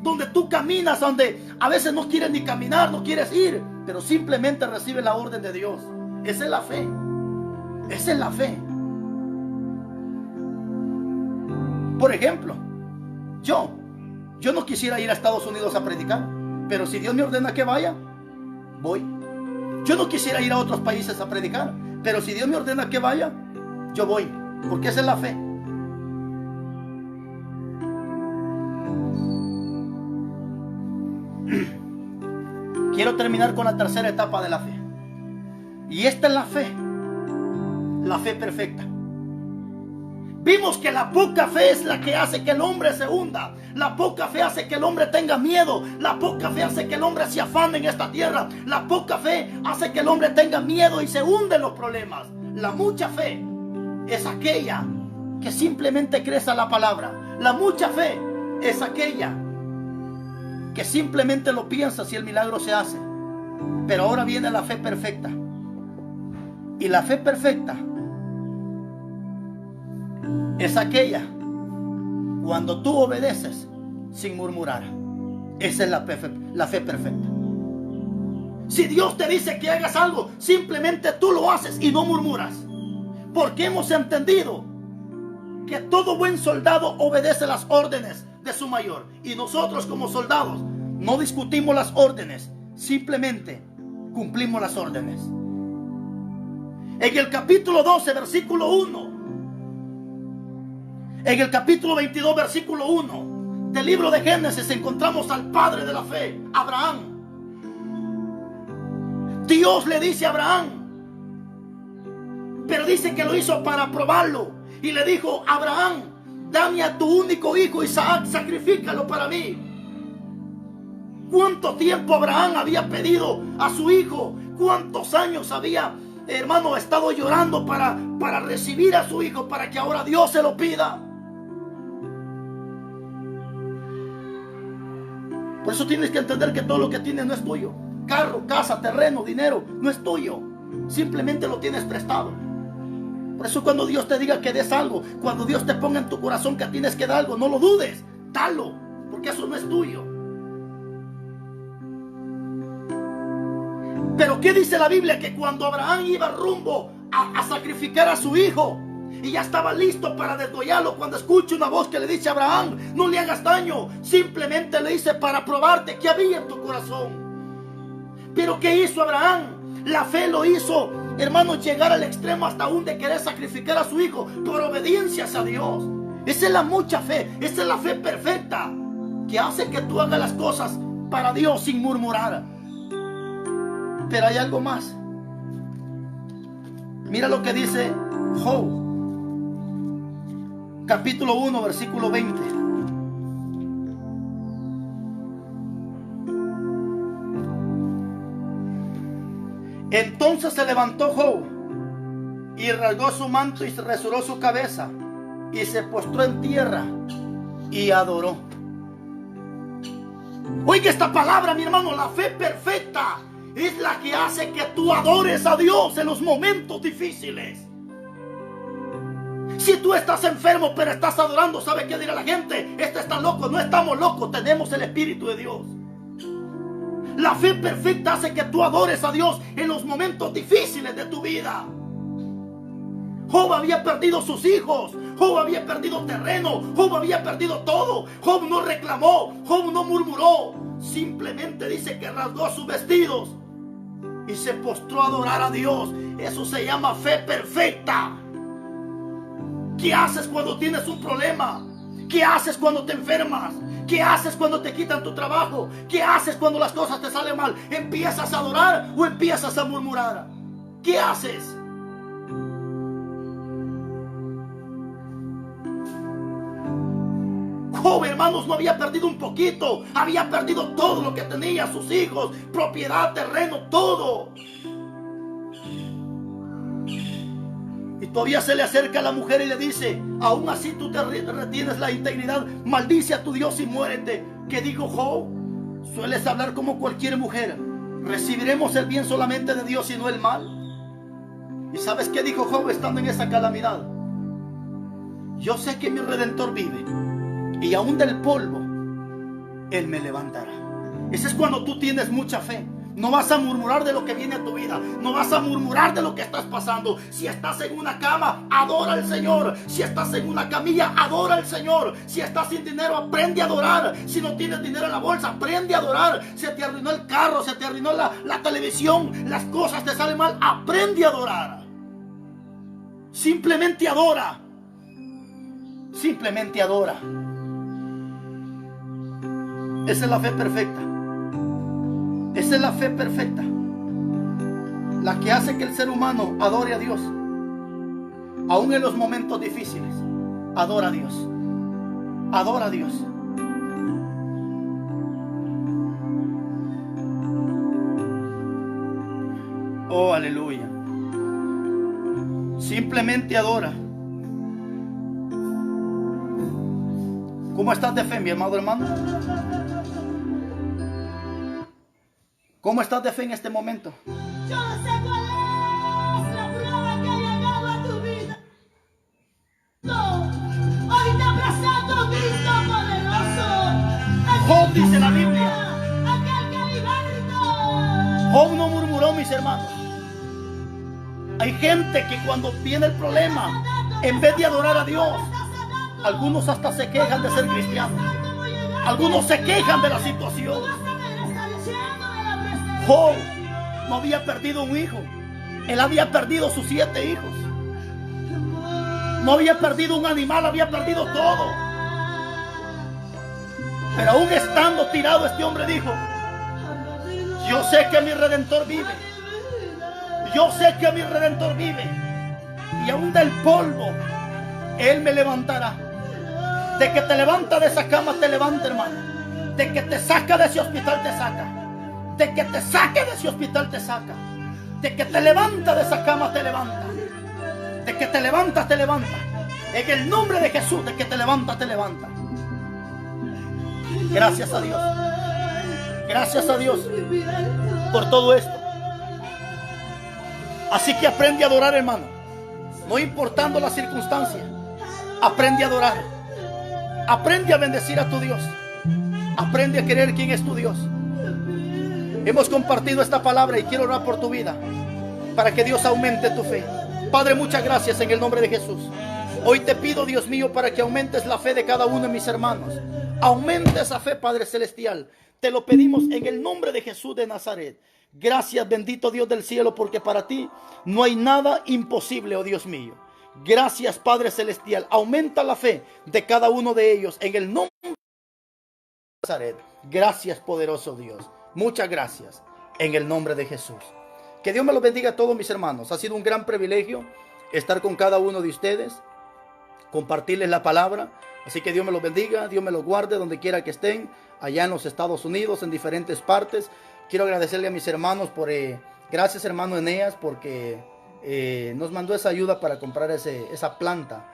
Donde tú caminas, donde a veces no quieres ni caminar, no quieres ir, pero simplemente recibes la orden de Dios. Esa es la fe. Esa es la fe. Por ejemplo, yo no quisiera ir a Estados Unidos a predicar, pero si Dios me ordena que vaya, voy. Yo no quisiera ir a otros países a predicar, pero si Dios me ordena que vaya, yo voy, porque esa es la fe. Quiero terminar con la tercera etapa de la fe. Y esta es la fe perfecta. Vimos que la poca fe es la que hace que el hombre se hunda. La poca fe hace que el hombre tenga miedo. La poca fe hace que el hombre se afane en esta tierra. La poca fe hace que el hombre tenga miedo y se hunde en los problemas. La mucha fe es aquella que simplemente cree a la palabra. La mucha fe es aquella que simplemente lo piensas y el milagro se hace. Pero ahora viene la fe perfecta. Y la fe perfecta es aquella cuando tú obedeces sin murmurar. Esa es la fe perfecta. Si Dios te dice que hagas algo, simplemente tú lo haces y no murmuras. Porque hemos entendido que todo buen soldado obedece las órdenes de su mayor. Y nosotros como soldados No discutimos las órdenes, simplemente cumplimos las órdenes. En el capítulo 12, versículo 1, en el capítulo 22, versículo 1 del libro de Génesis, encontramos al padre de la fe, Abraham. Dios le dice a Abraham, pero dice que lo hizo para probarlo, y le dijo: Abraham, dame a tu único hijo Isaac, sacrifícalo para mí. ¿Cuánto tiempo Abraham había pedido a su hijo? ¿Cuántos años había, hermano, estado llorando para recibir a su hijo, para que ahora Dios se lo pida? Por eso tienes que entender que todo lo que tienes no es tuyo. Carro, casa, terreno, dinero, no es tuyo. Simplemente lo tienes prestado. Por eso cuando Dios te diga que des algo, cuando Dios te ponga en tu corazón que tienes que dar algo, no lo dudes, dalo, porque eso no es tuyo. Pero ¿qué dice la Biblia? Que cuando Abraham iba rumbo a sacrificar a su hijo y ya estaba listo para desgollarlo, cuando escucha una voz que le dice: Abraham, no le hagas daño, simplemente le dice para probarte qué había en tu corazón. Pero ¿qué hizo Abraham? La fe lo hizo, hermano, llegar al extremo hasta aún de querer sacrificar a su hijo por obediencia a Dios. Esa es la mucha fe, esa es la fe perfecta, que hace que tú hagas las cosas para Dios sin murmurar. Pero hay algo más. Mira lo que dice Job, capítulo 1, versículo 20. Entonces se levantó Job y rasgó su manto y rasuró su cabeza y se postró en tierra y adoró. Oiga esta palabra, mi hermano: la fe perfecta es la que hace que tú adores a Dios en los momentos difíciles. Si tú estás enfermo pero estás adorando, ¿sabe qué dirá la gente? Este está loco. No estamos locos, tenemos el Espíritu de Dios. La fe perfecta hace que tú adores a Dios en los momentos difíciles de tu vida. Job había perdido sus hijos, Job había perdido terreno, Job había perdido todo. Job no reclamó, Job no murmuró, simplemente dice que rasgó sus vestidos y se postró a adorar a Dios. Eso se llama fe perfecta. ¿Qué haces cuando tienes un problema? ¿Qué haces cuando te enfermas? ¿Qué haces cuando te quitan tu trabajo? ¿Qué haces cuando las cosas te salen mal? ¿Empiezas a adorar o empiezas a murmurar? ¿Qué haces? Job, hermanos, no había perdido un poquito, había perdido todo lo que tenía: sus hijos, propiedad, terreno, todo. Y todavía se le acerca a la mujer y le dice: aún así tú te retienes la integridad, maldice a tu Dios y muérete. ¿Qué dijo Job? Sueles hablar como cualquier mujer: ¿recibiremos el bien solamente de Dios y no el mal? ¿Y sabes qué dijo Job estando en esa calamidad? Yo sé que mi Redentor vive, y aún del polvo Él me levantará. Ese es cuando tú tienes mucha fe. No vas a murmurar de lo que viene a tu vida, no vas a murmurar de lo que estás pasando. Si estás en una cama, adora al Señor. Si estás en una camilla, adora al Señor. Si estás sin dinero, aprende a adorar. Si no tienes dinero en la bolsa, aprende a adorar. Se te arruinó el carro, se te arruinó la televisión, las cosas te salen mal, aprende a adorar. Simplemente adora. Simplemente adora. Esa es la fe perfecta. Esa es la fe perfecta, la que hace que el ser humano adore a Dios. Aún en los momentos difíciles, adora a Dios. Adora a Dios. Oh, aleluya. Simplemente adora. ¿Cómo estás de fe, mi amado hermano? ¿Cómo estás de fe en este momento? Yo no sé cuál es la prueba que ha llegado a tu vida. No, hoy te presento a Cristo poderoso. Job, dice la Biblia. Aquel que liberta. Job no murmuró, mis hermanos. Hay gente que cuando viene el problema, en vez de adorar a Dios, algunos hasta se quejan de ser cristianos. Algunos se quejan de la situación. Job no había perdido un hijo. Él había perdido sus 7 hijos. No había perdido un animal, había perdido todo. Pero aún estando tirado, este hombre dijo: yo sé que mi Redentor vive. Yo sé que mi Redentor vive. Y aún del polvo Él me levantará. De que te levanta de esa cama, te levanta, hermano. De que te saca de ese hospital, te saca. De que te saque de ese hospital, te saca. De que te levanta de esa cama, te levanta. De que te levanta, te levanta. En el nombre de Jesús, de que te levanta, te levanta. Gracias a Dios. Gracias a Dios por todo esto. Así que aprende a adorar, hermano. No importando la circunstancia. Aprende a adorar. Aprende a bendecir a tu Dios. Aprende a querer quién es tu Dios. Hemos compartido esta palabra y quiero orar por tu vida, para que Dios aumente tu fe. Padre, muchas gracias en el nombre de Jesús. Hoy te pido, Dios mío, para que aumentes la fe de cada uno de mis hermanos. Aumenta esa fe, Padre Celestial. Te lo pedimos en el nombre de Jesús de Nazaret. Gracias, bendito Dios del cielo, porque para ti no hay nada imposible, oh Dios mío. Gracias, Padre Celestial. Aumenta la fe de cada uno de ellos en el nombre de Nazaret. Gracias, poderoso Dios. Muchas gracias en el nombre de Jesús. Que Dios me los bendiga a todos mis hermanos. Ha sido un gran privilegio estar con cada uno de ustedes, compartirles la palabra. Así que Dios me los bendiga, Dios me los guarde donde quiera que estén, allá en los Estados Unidos, en diferentes partes. Quiero agradecerle a mis hermanos por, gracias hermano Eneas, porque nos mandó esa ayuda para comprar esa planta,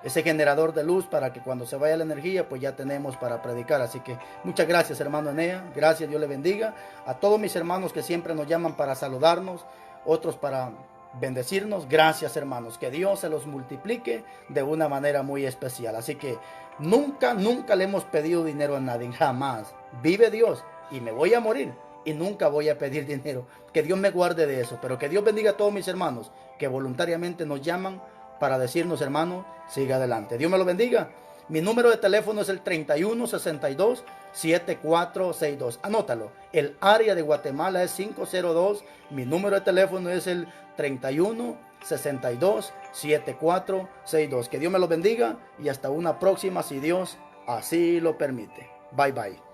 ese generador de luz, para que cuando se vaya la energía, pues ya tenemos para predicar. Así que muchas gracias hermano Eneas, gracias, Dios le bendiga. A todos mis hermanos que siempre nos llaman para saludarnos, otros para bendecirnos, gracias hermanos, que Dios se los multiplique de una manera muy especial. Así que nunca le hemos pedido dinero a nadie, jamás. Vive Dios y me voy a morir y nunca voy a pedir dinero. Que Dios me guarde de eso, pero que Dios bendiga a todos mis hermanos que voluntariamente nos llaman para decirnos: hermano, siga adelante. Dios me lo bendiga. Mi número de teléfono es el 3162-7462. Anótalo. El área de Guatemala es 502. Mi número de teléfono es el 3162-7462. Que Dios me lo bendiga y hasta una próxima, si Dios así lo permite. Bye bye.